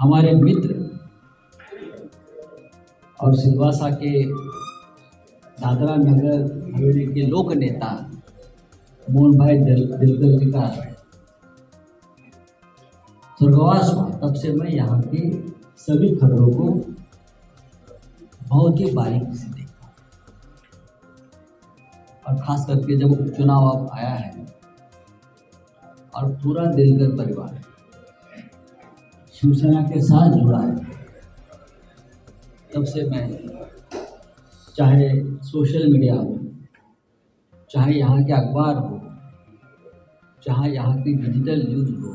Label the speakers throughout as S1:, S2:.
S1: हमारे मित्र और सिलवासा के दादरा नगर हवेली के लोक नेता मोहन भाई दिलकर जी का स्वर्गवास हुआ, तब से मैं यहाँ के सभी खबरों को बहुत ही बारीकी से देखता हूँ। और खास करके जब उपचुनाव अब आया है और पूरा दिलकर परिवार शिवसेना के साथ जुड़ा है, तब से मैं चाहे सोशल मीडिया हो, चाहे यहाँ के अखबार हो, चाहे यहाँ की डिजिटल न्यूज़ हो,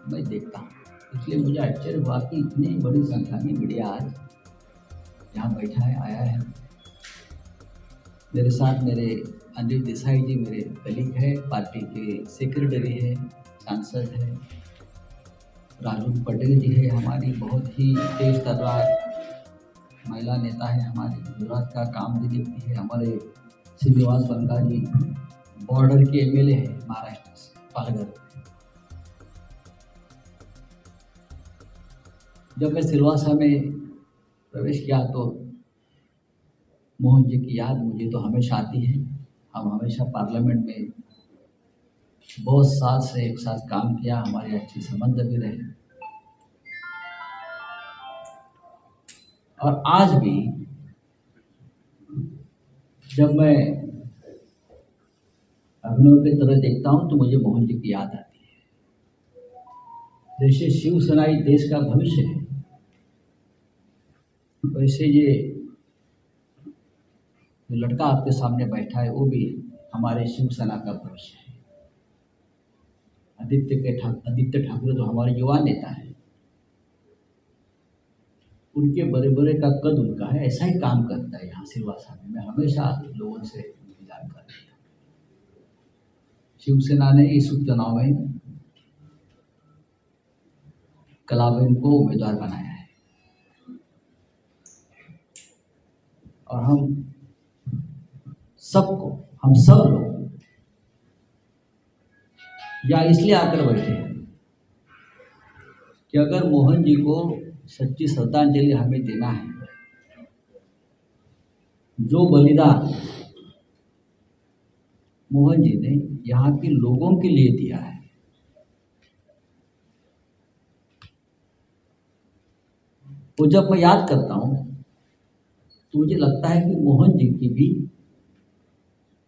S1: मैं देखता हूँ। इसलिए मुझे आश्चर्य हुआ कि इतनी बड़ी संख्या में मीडिया आज यहाँ बैठा है, आया है। मेरे साथ मेरे अनिल देसाई जी मेरे कलीग है, पार्टी के सेक्रेटरी है, सांसद है, राजू पटेल जी है, हमारी बहुत ही तेज तर्रार महिला नेता है, हमारी गुजरात का काम भी देखती है। हमारे श्रीनिवास वनगा जी बॉर्डर के एमएलए है महाराष्ट्र से, पालघर। जब मैं सिलवासा में प्रवेश किया तो मोहन जी की याद मुझे तो हमेशा आती है। हम हमेशा पार्लियामेंट में बहुत साल से एक साथ काम किया, हमारे अच्छे संबंध भी रहे। और आज भी जब मैं अभिनव की तरह देखता हूँ तो मुझे मोहन जी की याद आती है। जैसे शिवसेना ही देश का भविष्य है, वैसे ये जो लड़का आपके सामने बैठा है वो भी हमारे शिवसेना का भविष्य है। आदित्य ठाकरे जो हमारे युवा नेता है, उनके बड़े बड़े का कद उनका है, ऐसा ही काम करता है यहाँ सिलवासा में। मैं हमेशा लोगों से उनकी जानकारी लेता हूँ। शिवसेना ने इस उपचुनाव में कलाबेन को उम्मीदवार बनाया है और हम सब लोग या इसलिए आकर बैठे हैं कि अगर मोहन जी को सच्ची श्रद्धांजलि हमें देना है, जो बलिदान मोहन जी ने यहाँ के लोगों के लिए दिया है, वो जब मैं याद करता हूँ तो मुझे लगता है कि मोहन जी की भी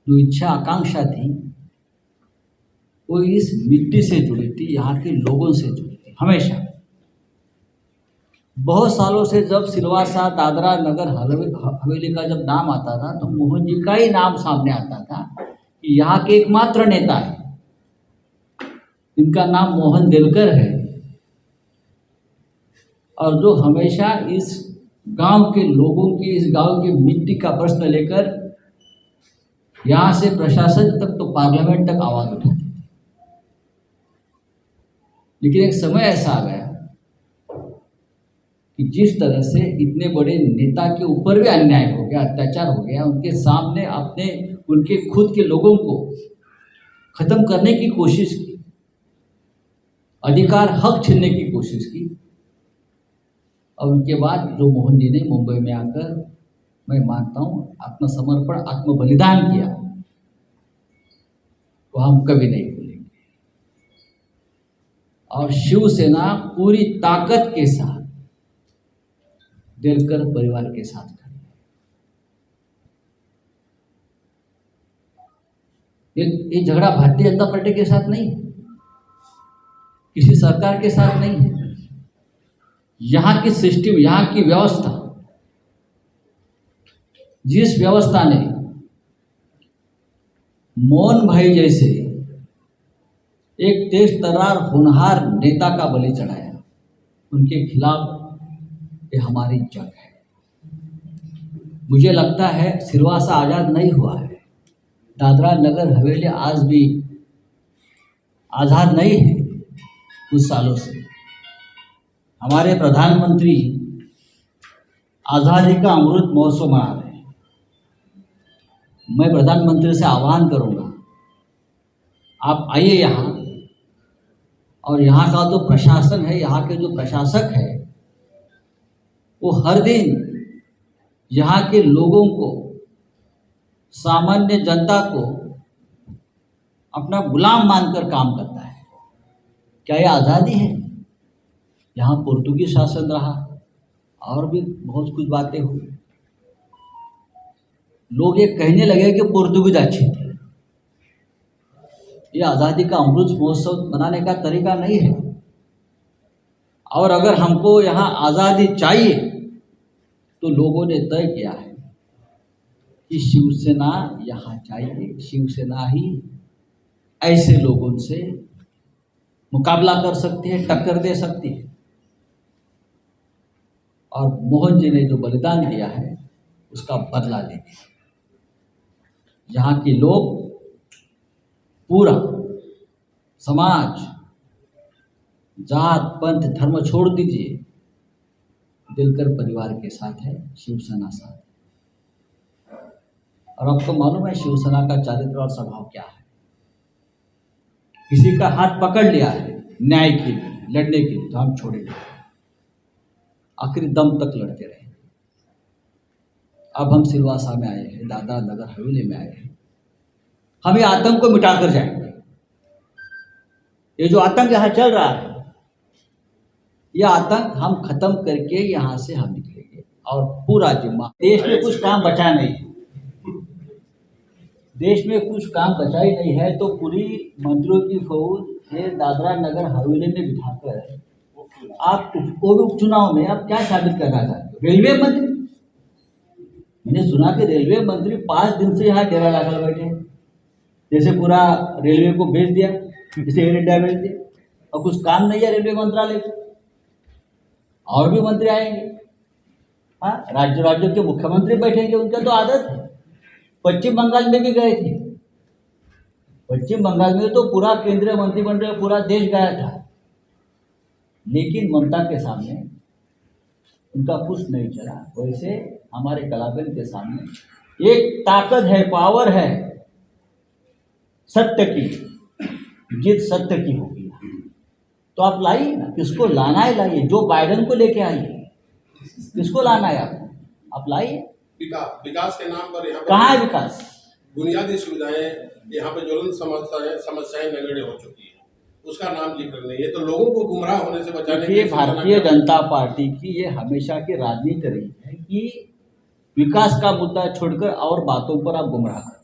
S1: जो इच्छा आकांक्षा थी वो इस मिट्टी से जुड़ी थी, यहाँ के लोगों से जुड़ी थी। हमेशा बहुत सालों से जब सिलवासा दादरा नगर हवेली का जब नाम आता था तो मोहन जी का ही नाम सामने आता था कि यहाँ के एकमात्र नेता है, इनका नाम मोहन दिलकर है, और जो हमेशा इस गांव के लोगों की, इस गांव की मिट्टी का प्रश्न लेकर यहाँ से प्रशासन तक तो पार्लियामेंट तक आवाज उठाते थे। लेकिन एक समय ऐसा आ गया कि जिस तरह से इतने बड़े नेता के ऊपर भी अन्याय हो गया, अत्याचार हो गया, उनके सामने उनके खुद के लोगों को खत्म करने की कोशिश की, अधिकार हक छीनने की कोशिश की, और उनके बाद जो मोहन जी ने मुंबई में आकर, मैं मानता हूँ, आत्मसमर्पण, आत्म बलिदान किया, वो हम कभी नहीं भूलेंगे। और शिवसेना पूरी ताकत के साथ दिलकर परिवार के साथ खड़ी है। ये झगड़ा भारतीय जनता पार्टी के साथ नहीं, किसी सरकार के साथ नहीं है। यहाँ की सिस्टम, यहाँ की व्यवस्था, जिस व्यवस्था ने मोहन भाई जैसे एक तेज तर्रार होनहार नेता का बलि चढ़ाया, उनके खिलाफ ये हमारी जंग है। मुझे लगता है सिलवासा आज़ाद नहीं हुआ है, दादरा नगर हवेली आज भी आज़ाद नहीं है। कुछ सालों से हमारे प्रधानमंत्री आज़ादी का अमृत महोत्सव मना रहे हैं। मैं प्रधानमंत्री से आह्वान करूंगा, आप आइए यहाँ, और यहाँ का जो प्रशासन है, यहाँ के जो प्रशासक है, वो हर दिन यहाँ के लोगों को, सामान्य जनता को अपना गुलाम मानकर काम करता है। क्या ये आज़ादी है? यहाँ पुर्तगाली शासन रहा और भी बहुत कुछ बातें हुई। लोग ये कहने लगे कि पुर्तगाली अच्छी थी। ये आज़ादी का अमृत महोत्सव मनाने का तरीका नहीं है। और अगर हमको यहाँ आज़ादी चाहिए तो लोगों ने तय किया है कि शिवसेना यहाँ चाहिए। शिवसेना ही ऐसे लोगों से मुकाबला कर सकती है, टक्कर दे सकती है। और मोहन जी ने जो बलिदान दिया है उसका बदला लेंगे। यहाँ के लोग, पूरा समाज, जात पंथ धर्म छोड़ दीजिए, दिलकर परिवार के साथ है, शिवसेना साथ है। और आपको मालूम है शिवसेना का चरित्र और स्वभाव क्या है। किसी का हाथ पकड़ लिया है न्याय के लिए, लड़ने के लिए, तो हम छोड़ेंगे, आखिरी दम तक लड़ते रहे। अब हम सिलवासा में आए हैं, दादरा नगर हवेली में आए हैं। हम ये आतंक को मिटाकर जाएंगे। ये जो आतंक यहाँ चल रहा है, यह आतंक हम खत्म करके यहाँ से हम निकलेंगे। और पूरा जिम्मा, देश में कुछ काम बचा नहीं, देश में कुछ काम बचा ही नहीं है, तो पूरी मंत्रियों की फौज ये दादरा नगर हवेली में बिठाकर आप उपचुनाव में आप क्या साबित करना चाहते हो? रेलवे मंत्री, मैंने सुना कि रेलवे मंत्री 5 दिन से यहाँ डेरा लगाकर बैठे हैं, जैसे पूरा रेलवे को बेच दिया, जैसे एयर इंडिया बेच दिया, और कुछ काम नहीं है रेलवे मंत्रालय को। और भी मंत्री आएंगे, हाँ, राज्यों के मुख्यमंत्री बैठेंगे, उनका तो आदत है। पश्चिम बंगाल में भी गए थे, पश्चिम बंगाल में तो पूरा केंद्रीय मंत्रिमंडल, पूरा देश गया था, लेकिन ममता के सामने उनका कुछ नहीं चला। वैसे हमारे कलाबेन के सामने एक ताकत है, पावर है, सत्य की जीत सत्य की होगी। तो आप लाइए ना, किसको लाना है लाइए, जो बाइडेन को लेके आइए, किसको लाना है आप लाइए।
S2: विकास के नाम पर यहाँ
S1: कहाँ है विकास?
S2: बुनियादी सुविधाएं, यहाँ पे ज्वलंत समस्याएं नगण्य हो चुकी है, उसका नाम जिक्र नहीं है। तो लोगों को गुमराह होने से बचाने के लिए
S1: भारतीय जनता पार्टी की ये हमेशा की राजनीति रही है कि विकास का मुद्दा छोड़कर और बातों पर आप गुमराह करें।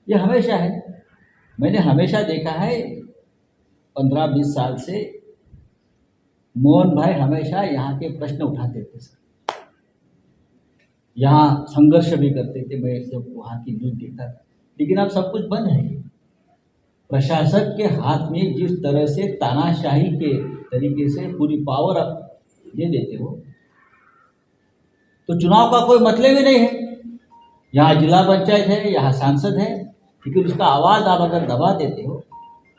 S1: ये हमेशा है, मैंने हमेशा देखा है 15-20 साल से मोहन भाई हमेशा यहाँ के प्रश्न उठाते थे सर, यहाँ संघर्ष भी करते थे। मैं जब वहाँ की न्यूज़ देखता था, लेकिन अब सब कुछ बंद है। प्रशासक के हाथ में जिस तरह से तानाशाही के तरीके से पूरी पावर आप दे देते हो, तो चुनाव का कोई मतलब ही नहीं है। यहाँ जिला पंचायत है, यहाँ सांसद है, लेकिन उसका आवाज़ आप अगर दबा देते हो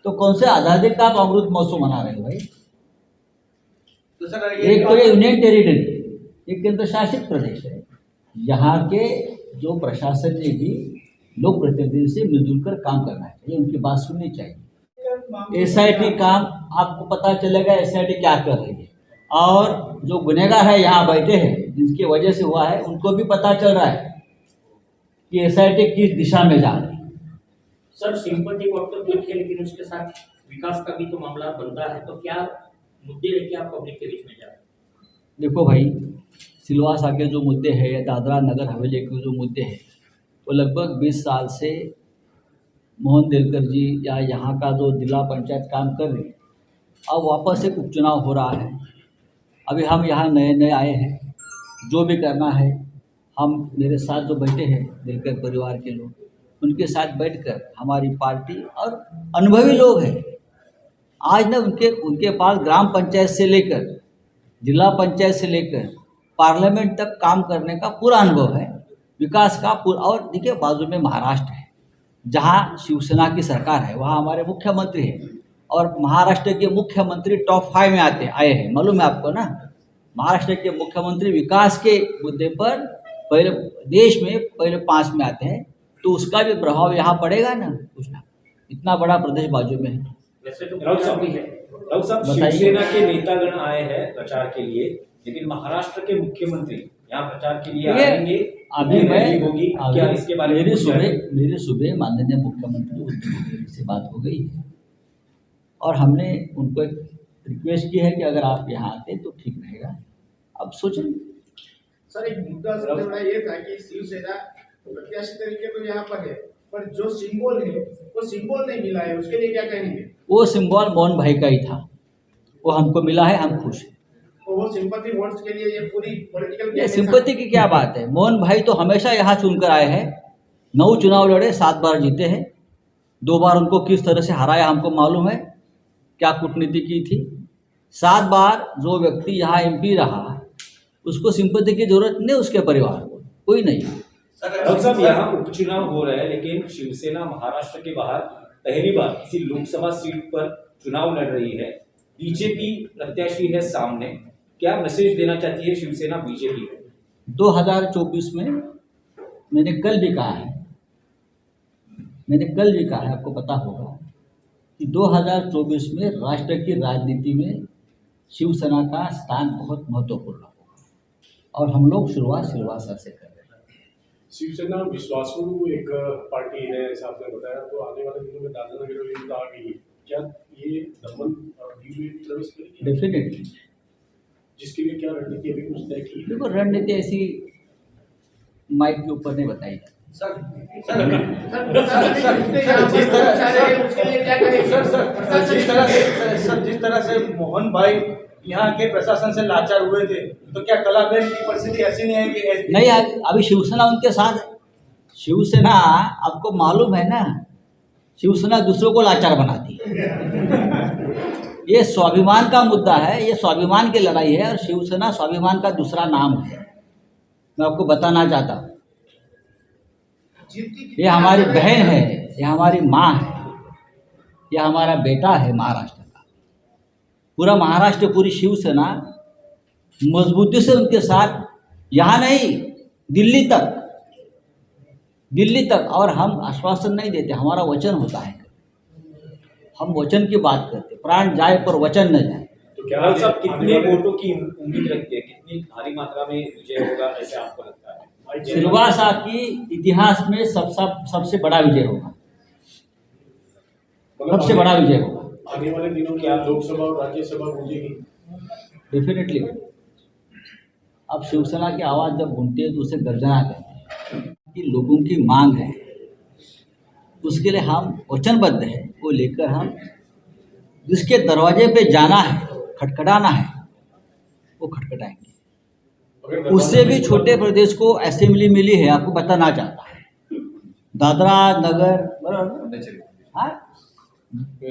S1: तो कौन से आज़ादी का आप अमृत महोत्सव मना रहे हो भाई?
S2: तो सर
S1: एक तो ये यूनियन टेरिटरी, एक केंद्र शासित प्रदेश है, यहाँ के जो प्रशासन ने भी लोक प्रतिनिधि से मिलजुल कर काम करना चाहिए, उनकी बात सुननी चाहिए। एसआईटी काम आपको पता चलेगा एसआईटी क्या कर रही है, और जो गुनहगार है यहाँ बैठे हैं जिसकी वजह से हुआ है, उनको भी पता चल रहा है कि एसआईटी किस दिशा में जा रही है।
S3: सर सिंपैथी वक्त तो ठीक है, लेकिन उसके साथ विकास का भी तो मामला बनता है, तो क्या मुद्दे लेके आप पब्लिक के बीच में जा रहे हैं?
S1: देखो भाई, सिलवासा के जो मुद्दे हैं या दादरा नगर हवेली के जो मुद्दे हैं, वो लगभग 20 साल से मोहन देलकर जी या यहाँ का जो जिला पंचायत काम कर रही है। अब वापस एक उपचुनाव हो रहा है, अभी हम यहाँ नए नए आए हैं, जो भी करना है हम, मेरे साथ जो बैठे हैं देलकर परिवार के लोग, उनके साथ बैठकर हमारी पार्टी और अनुभवी लोग हैं आज ना, उनके पास ग्राम पंचायत से लेकर जिला पंचायत से लेकर पार्लियामेंट तक काम करने का पूरा अनुभव है, विकास का पूरा। और देखिए बाजू में महाराष्ट्र है, जहाँ शिवसेना की सरकार है, वहाँ हमारे मुख्यमंत्री हैं, और महाराष्ट्र के मुख्यमंत्री टॉप 5 में आए हैं, मालूम है आपको ना। महाराष्ट्र के मुख्यमंत्री विकास के मुद्दे पर पहले देश में पहले 5 में आते हैं, तो उसका भी प्रभाव यहाँ पड़ेगा ना कुछ ना। इतना बड़ा प्रदेश बाजू में है।
S3: वैसे तो राउत साहब भी है,
S4: राउत साहब शिवसेना के नेतागण आए हैं प्रचार के लिए, लेकिन महाराष्ट्र के मुख्यमंत्री यहाँ प्रचार के लिए
S1: देखिए,
S4: आएंगे,
S1: अभी
S4: उनकी
S1: मैं
S4: रैली होगी, क्या इसके बारे में कुछ जाने?
S1: मेरी सुबह माननीय मुख्यमंत्री उद्धव ठाकरे से बात हो गई है और हमने उनको एक रिक्वेस्ट की है कि अगर आप यहाँ आते तो ठीक रहेगा। अब सोचें।
S5: सर एक मुद्दा सबसे बड़ा ये था कि शिवसेना प्रत्याशी तरीके तो यहाँ पर है, पर जो सिंबल है वो सिंबल नहीं मिला है, उसके लिए क्या कहेंगे?
S1: वो सिंबल मोहन भाई का ही था, वो हमको मिला है, हम खुश हैं।
S5: तो वो सिंपैथी वोट्स के लिए ये पूरी पॉलिटिकल
S1: ये सिंपैथी की क्या बात है। मोहन भाई तो हमेशा यहाँ चुनकर आए हैं, 9 चुनाव लड़े, 7 बार जीते हैं। 2 बार उनको किस तरह से हराया हमको मालूम है, क्या कूटनीति की थी। 7 बार जो व्यक्ति यहाँ MP रहा, उसको सिंपैथी की जरूरत नहीं, उसके परिवार को कोई नहीं।
S4: डॉक्टर साहब, यहाँ उपचुनाव हो रहे हैं, लेकिन शिवसेना महाराष्ट्र के बाहर पहली बार किसी लोकसभा सीट पर चुनाव लड़ रही है। बीजेपी प्रत्याशी है सामने, क्या मैसेज देना चाहती है शिवसेना बीजेपी को?
S1: 2024 में मैंने कल भी कहा है, आपको पता होगा कि 2024 में राष्ट्र की राजनीति में शिवसेना का स्थान बहुत महत्वपूर्ण होगा और हम लोग शुरुआत सिलवासा से कर रहे हैं।
S6: शिवसेना विश्वासु एक पार्टी है, ऐसा आपने बताया, तो आने वाले दिनों में दादरानगर में तो आ गई, क्या ये दमन व्यू में प्रवेश करेगी?
S1: डेफिनेटली।
S6: जिसके लिए क्या रणनीति अभी कुछ तय की?
S1: देखो, रणनीति ऐसी माइक के ऊपर नहीं बताई जाती।
S7: जिस तरह से मोहन भाई यहाँ के प्रशासन से लाचार हुए थे, तो क्या कलाबेन की परिस्थिति ऐसी नहीं है कि
S1: नहीं, अभी शिवसेना उनके साथ है। शिवसेना, आपको मालूम है ना, शिवसेना दूसरों को लाचार बनाती है। ये स्वाभिमान का मुद्दा है, ये स्वाभिमान की लड़ाई है और शिवसेना स्वाभिमान का दूसरा नाम है। मैं आपको बताना चाहता हूँ, ये हमारी बहन है, ये हमारी माँ है, ये हमारा बेटा है महाराष्ट्र का। पूरा महाराष्ट्र, पूरी शिवसेना मजबूती से उनके साथ, यहाँ नहीं दिल्ली तक। और हम आश्वासन नहीं देते, हमारा वचन होता है, हम वचन की बात करते, प्राण जाए पर वचन न जाए।
S4: तो क्या सब कितने वोटों की उम्मीद रखते हैं, कितनी भारी मात्रा में विजय होगा ऐसे आपको लगता है?
S1: सिलवासा की इतिहास में सबसे बड़ा विजय होगा, सबसे बड़ा विजय होगा।
S6: आने वाले दिनों में लोकसभा और राज्यसभा गूंजेगी
S1: डेफिनेटली। अब शिवसेना की आवाज़ जब गूंजती है तो उसे गर्जना कहते हैं कि लोगों की मांग है, उसके लिए हम वचनबद्ध हैं, वो लेकर हम जिसके दरवाजे पे जाना है, खटखटाना है, वो खटखटाएंगे। उससे भी छोटे प्रदेश को असेंबली मिली है, आपको बताना चाहता है, दादरा नगर, हाँ,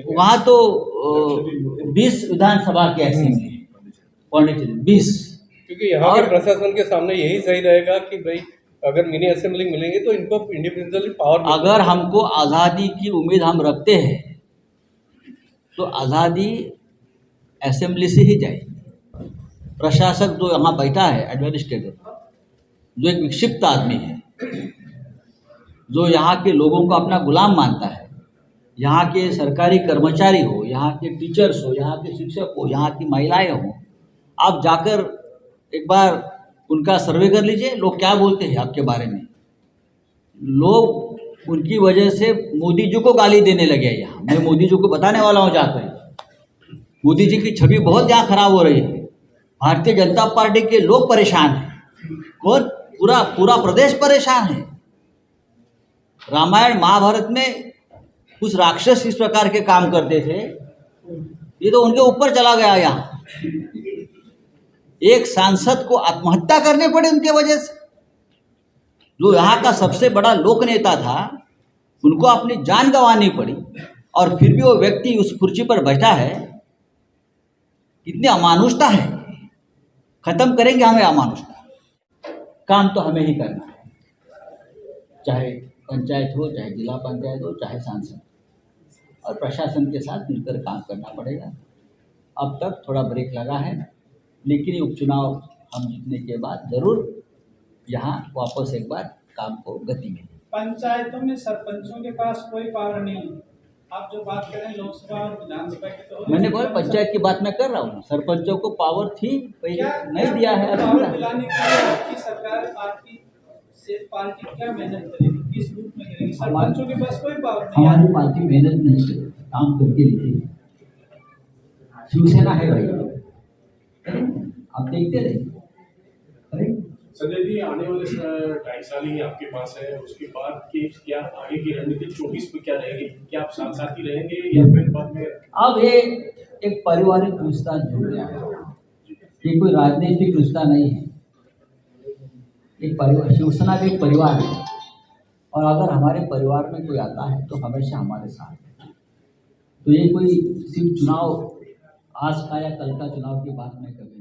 S1: वहाँ तो 20 विधानसभा की असेंबली है, पौंडीचेरी 20।
S8: क्योंकि यहाँ के प्रशासन के सामने यही सही रहेगा कि भाई अगर मिनी असेंबली मिलेंगे तो इनको इंडिविजुअली पावर। अगर
S1: हमको आज़ादी की उम्मीद हम रखते हैं तो आज़ादी असेंबली से ही जाएगी। प्रशासक जो यहाँ बैठा है, एडमिनिस्ट्रेटर, जो एक विक्षिप्त आदमी है, जो यहाँ के लोगों को अपना गुलाम मानता है, यहाँ के सरकारी कर्मचारी हो, यहाँ के टीचर्स हो, यहाँ के शिक्षक हो, यहाँ की महिलाएं हो, आप जाकर एक बार उनका सर्वे कर लीजिए, लोग क्या बोलते हैं आपके बारे में। लोग उनकी वजह से मोदी जी को गाली देने लगे। यहाँ मैं मोदी जी को बताने वाला हूँ, जाकर मोदी जी की छवि बहुत यहाँ खराब हो रही है। भारतीय जनता पार्टी के लोग परेशान हैं, कौन? पूरा प्रदेश परेशान है। रामायण महाभारत में कुछ राक्षस इस प्रकार के काम करते थे, ये तो उनके ऊपर चला गया। यहाँ एक सांसद को आत्महत्या करने पड़े उनके वजह से, जो यहाँ का सबसे बड़ा लोक नेता था, उनको अपनी जान गंवानी पड़ी और फिर भी वो व्यक्ति उस कुर्सी पर बैठा है। कितनी अमानुषता है, खत्म करेंगे हमें अमानुषता। काम तो हमें ही करना है, चाहे पंचायत हो, चाहे जिला पंचायत हो, चाहे सांसद, और प्रशासन के साथ मिलकर काम करना पड़ेगा। अब तक थोड़ा ब्रेक लगा है, लेकिन ये उपचुनाव हम जीतने के बाद जरूर यहाँ वापस एक बार काम को गति मिलेगी।
S9: पंचायतों में सरपंचों के पास कोई पावर नहीं है,
S7: आप जो बात कर रहे हैं लोकसभा और विधानसभा की, तो
S1: मैंने बोला पंचायत की बात मैं कर रहा हूँ। सरपंचों को पावर थी पहले,
S7: क्या
S1: नहीं दिया है, अभी
S7: पावर
S1: मिला।
S7: दिलाने के लिए आपकी सरकार, आपकी से पार्टी क्या मेहनत करेगी, किस रूप में करेगी? सरपंचों के पास कोई पावर नहीं है।
S1: हमारी पार्टी मेहनत नहीं करती, काम करके लिखी। शिवसेना है भाई, आप देखते रहे।
S6: संजय जी, आने वाले 2.5 साल ही आपके पास है, उसके बाद की क्या आगे की रणनीति 24 में क्या रहेगी? क्या आप साथ साथ ही रहेंगे या फिर बाद में?
S1: अब ये एक पारिवारिक रिश्ता जुड़ गया है, ये कोई राजनीतिक रिश्ता नहीं है। एक परिवार, शिवसेना भी एक परिवार है, और अगर हमारे परिवार में कोई आता है तो हमेशा हमारे साथ है। तो ये कोई सिर्फ चुनाव आज का या कल का चुनाव की बात नहीं कर रही।